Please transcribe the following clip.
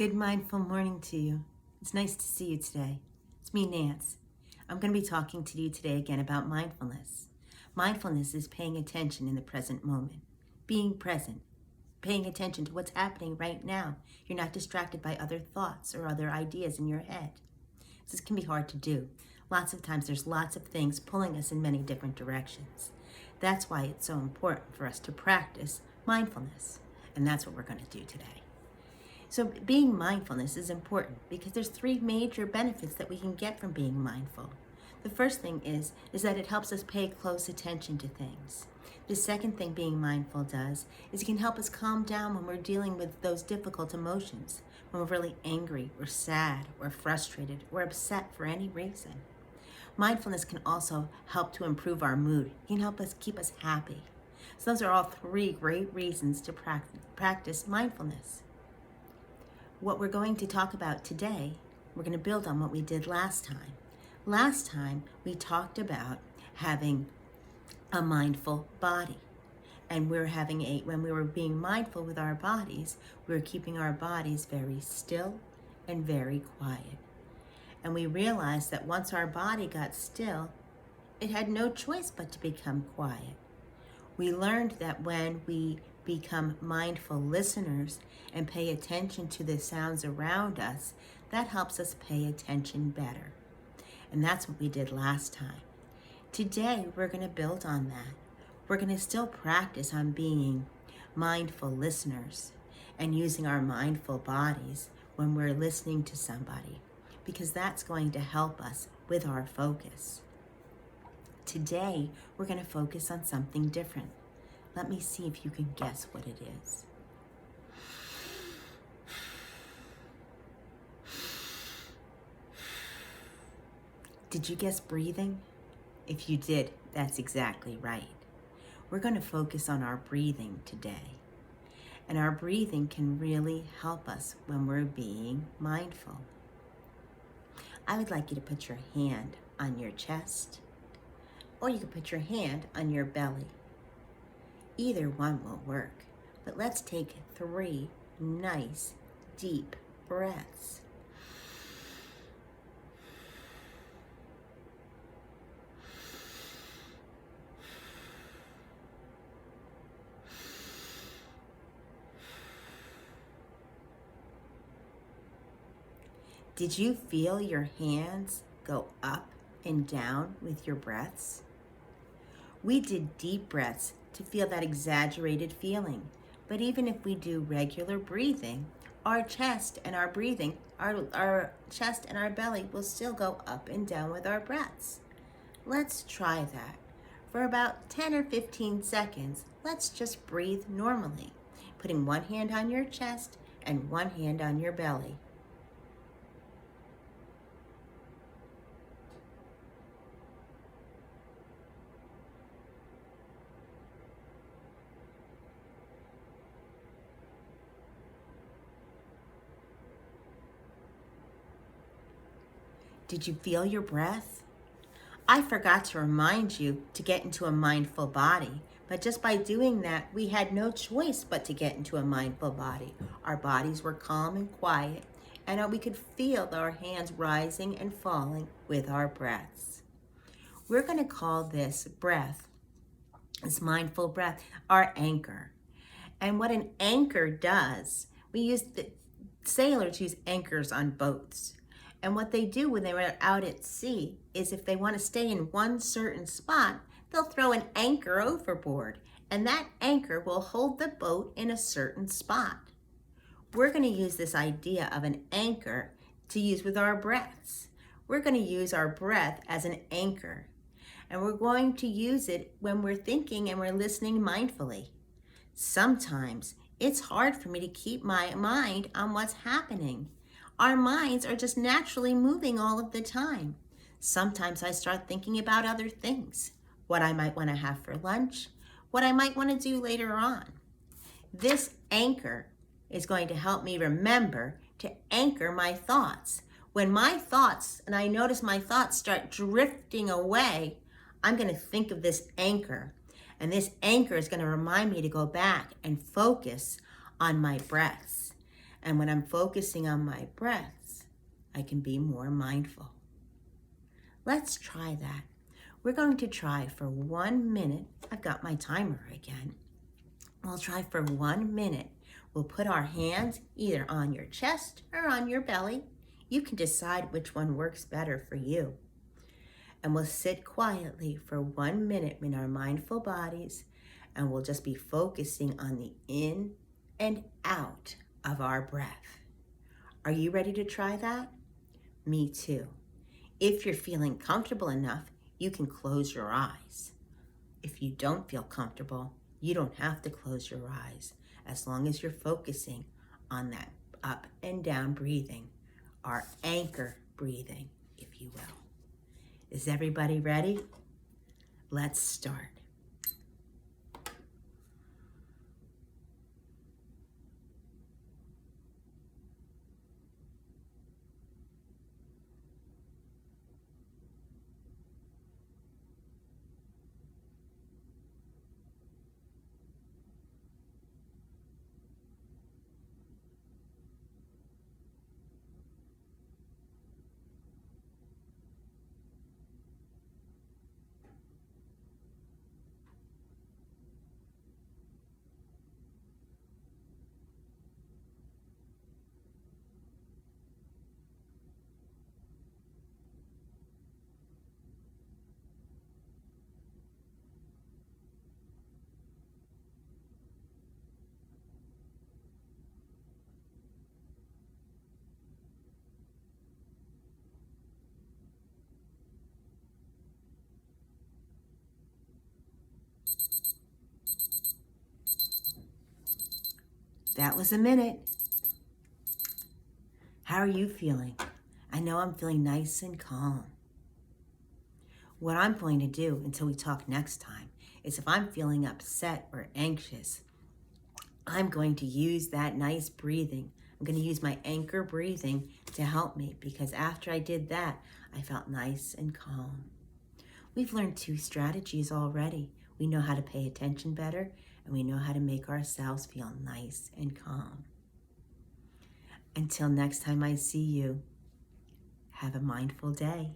Good mindful morning to you. It's nice to see you today. It's me, Nance. I'm going to be talking to you today again about mindfulness. Mindfulness is paying attention in the present moment, being present, paying attention to what's happening right now. You're not distracted by other thoughts or other ideas in your head. This can be hard to do. Lots of times there's lots of things pulling us in many different directions. That's why it's so important for us to practice mindfulness. And that's what we're going to do today. So being mindfulness is important because there's three major benefits that we can get from being mindful. The first thing is that it helps us pay close attention to things. The second thing being mindful does is it can help us calm down when we're dealing with those difficult emotions, when we're really angry or sad or frustrated or upset for any reason. Mindfulness can also help to improve our mood. It can help us keep us happy. So those are all three great reasons to practice mindfulness. What we're going to talk about today, we're going to build on what we did last time. Last time, we talked about having a mindful body. And when we were being mindful with our bodies, we were keeping our bodies very still and very quiet. And we realized that once our body got still, it had no choice but to become quiet. We learned that when we become mindful listeners and pay attention to the sounds around us, that helps us pay attention better. And that's what we did last time. Today, we're going to build on that. We're going to still practice on being mindful listeners and using our mindful bodies when we're listening to somebody, because that's going to help us with our focus. Today, we're going to focus on something different. Let me see if you can guess what it is. Did you guess breathing? If you did, that's exactly right. We're going to focus on our breathing today. And our breathing can really help us when we're being mindful. I would like you to put your hand on your chest, or you can put your hand on your belly. Either one will work, but let's take 3 nice, deep breaths. Did you feel your hands go up and down with your breaths? We did deep breaths to feel that exaggerated feeling. But even if we do regular breathing, our chest and our breathing, our chest and our belly will still go up and down with our breaths. Let's try that. For about 10 or 15 seconds, let's just breathe normally, putting one hand on your chest and one hand on your belly. Did you feel your breath? I forgot to remind you to get into a mindful body, but just by doing that, we had no choice but to get into a mindful body. Our bodies were calm and quiet, and we could feel our hands rising and falling with our breaths. We're going to call this breath, this mindful breath, our anchor. And what an anchor does, sailors use anchors on boats. And what they do when they're out at sea is if they want to stay in one certain spot, they'll throw an anchor overboard. And that anchor will hold the boat in a certain spot. We're going to use this idea of an anchor to use with our breaths. We're going to use our breath as an anchor. And we're going to use it when we're thinking and we're listening mindfully. Sometimes it's hard for me to keep my mind on what's happening. Our minds are just naturally moving all of the time. Sometimes I start thinking about other things, what I might want to have for lunch, what I might want to do later on. This anchor is going to help me remember to anchor my thoughts. When my thoughts, and I notice my thoughts start drifting away, I'm going to think of this anchor. And this anchor is going to remind me to go back and focus on my breaths. And when I'm focusing on my breaths, I can be more mindful. Let's try that. We're going to try for 1 minute. I've got my timer again. We'll try for 1 minute. We'll put our hands either on your chest or on your belly. You can decide which one works better for you. And we'll sit quietly for 1 minute in our mindful bodies, and we'll just be focusing on the in and out of our breath. Are you ready to try that? Me too. If you're feeling comfortable enough, you can close your eyes. If you don't feel comfortable, you don't have to close your eyes, as long as you're focusing on that up and down breathing, our anchor breathing, if you will. Is everybody ready? Let's start. That was a minute. How are you feeling? I know I'm feeling nice and calm. What I'm going to do until we talk next time is if I'm feeling upset or anxious, I'm going to use that nice breathing. I'm going to use my anchor breathing to help me, because after I did that, I felt nice and calm. We've learned 2 strategies already. We know how to pay attention better, and we know how to make ourselves feel nice and calm. Until next time I see you, have a mindful day.